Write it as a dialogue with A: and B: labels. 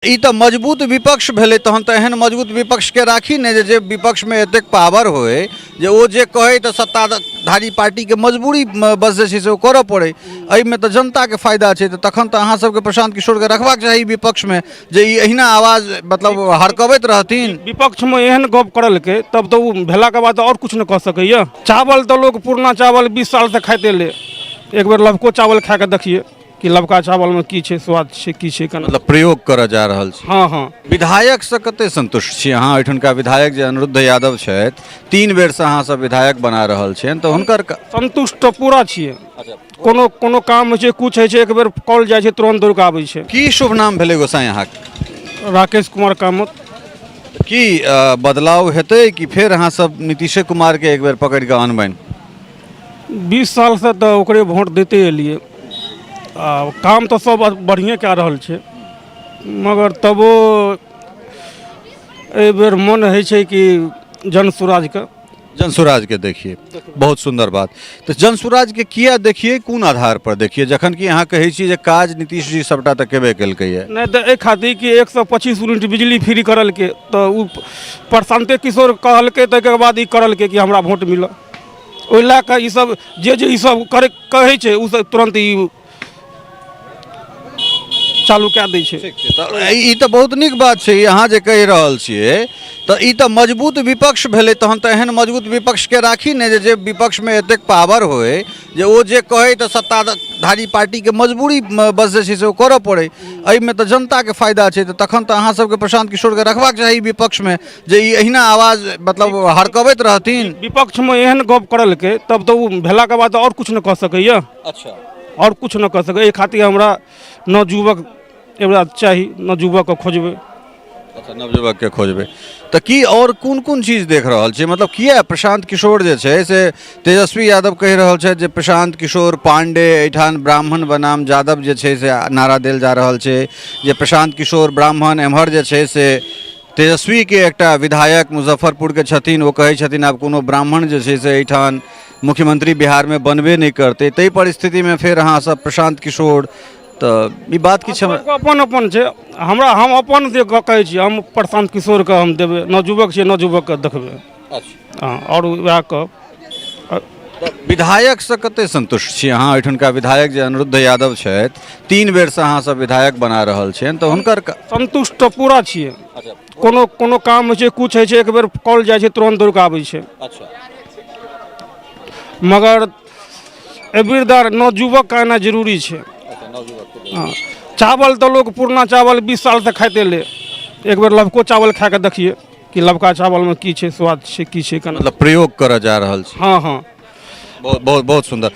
A: ई तो मजबूत विपक्ष भेलै तहन तो एहन मजबूत विपक्ष के राखी ने जे विपक्ष में एतेक पावर होए जे ओ जे कहे तो सत्ताधारी पार्टी के मजबूरी बस जे छै से ओ करऽ पड़े। एहिमे तो जनता के फायदा छै, तखन तो अहाँ सबके प्रशांत किशोर के रखबाक चाही विपक्ष में जे ई एहिना आवाज मतलब हड़कबैत रहथिन।
B: विपक्ष में एहन गप करल के तब तो भेला के बाद और कुछ न कह सकैया। चावल तो लोग पुरना चावल 20 साल से खाते ले, एक बेर लवको चावल खा के देखिए कि लवका चावल में की छै स्वाद छै की छै केना
A: मतलब प्रयोग करऽ जा रहल छै।
B: हाँ हाँ
A: विधायक से कते संतुष्ट छी अहाँ? एहिठुनका विधायक जे अनिरुद्ध यादव छथि 3 बेर से अहाँ सब विधायक बना रहल छियनि तो हुनकर
B: संतुष्ट तो पूरा छियै। कोनो कोनो काम छै कुछ होइ छै एक बेर कॉल जाइ छै तुरंत दौड़ के आबै छै।
A: की शुभ नाम भेलै गोसाई अहाँ?
B: राकेश कुमार कामत।
A: की बदलाव हेतै कि फेर अहाँ सब नीतीश कुमार के एक बेर पकड़ के अनबनि?
B: 20 साल से तो ओकरे वोट देते एलिए, काम तो सब बढ़िए कए रहल छै, मगर तबो एहि बेर मन होइ छै कि
A: जनसुराज के देखिए। बहुत सुंदर बात। तो जनसुराज के किया देखिए, कोन आधार पर देखिए, जखन कि अहाँ कहै छी जे काज नीतीश जी सबटा तऽ केबे केलकैए?
B: नहीं तो एक खातिर कि 125 यूनिट बिजली फ्री करल के तो उ प्रशांते किशोर कहलकै ताहिके बाद ई करल के कि हमरा वोट मिल, ओहि लए कऽ ई सब जे ई सब कहै छै उ सब तुरंत ई चालू कए दै छै।
A: ई तो बहुत नीक बात छै अहाँ जे कहि रहल छियै, तो ई तो मजबूत विपक्ष भेलै तहन तो एहन मजबूत विपक्ष के राखी ने जे विपक्ष में एतेक पावर होए जे ओ जे कहे तो सत्ताधारी पार्टी के मजबूरी बस जे छै से ओ करऽ पड़े। एहिमे तो जनता के फायदा छै, तखन तो अहाँ सबके प्रशांत किशोर के रखबाक चाही विपक्ष में जे ई एहिना आवाज मतलब हड़कबैत रहथिन।
B: विपक्ष में एहन गप करल के तब तो भेला के बाद और कुछ न कह सकैया।
A: अच्छा,
B: और कुछ न कह सकै। एहि खातिर हमरा नवयुवक एवरा चाही, नवयुवक के खोजबै।
A: अच्छा, नवयुवक के खोजबै तो की और कोन कोन चीज देख रहल छै? मतलब किया प्रशांत किशोर जे छै से तेजस्वी यादव कहि रहल छै जे प्रशांत किशोर पांडे एठान ब्राह्मण बनाम यादव जे छै से नारा देल जा रहल छै जे प्रशांत किशोर ब्राह्मण, एम्हर जे छै से तेजस्वी के एकटा विधायक मुजफ्फरपुर के छथिन, वो कहै छथिन आब कोनो ब्राह्मण जे छै से एठान मुख्यमंत्री बिहार में बनबे नहीं करते। ताहि परिस्थिति में फिर अहाँ सब प्रशांत किशोर तो ई बात किछु
B: अपन अपन छै। हमरा हम अपन जे कहै छी हम प्रशांत किशोर के हम देबै, नवयुवक छै नवयुवक के देखबै। अच्छा हाँ, और वएह कह
A: विधायक से कते संतुष्ट छी अहाँ? एहिठुनका विधायक जे अनिरुद्ध यादव छथि 3 बेर से अहाँ सब विधायक बना रहल छियनि तो हुनकर
B: संतुष्ट तो पूरा छियै। कोनो कोनो काम होइ छै कुछ होइ छै एक बेर कॉल जाइ छै तुरंत दौड़ के आबै छै। अच्छा, मगर एबीरदार नवयुवक का आना जरूरी छै। हाँ, चावल तो लोग पुरना चावल 20 साल से खाते ले, एक बेर लवको चावल खा के देखिए कि लवका चावल में की छै स्वाद छै की छै केना
A: मतलब प्रयोग करऽ जा रहल छै।
B: हाँ हाँ
A: बहुत बहुत बहुत सुंदर।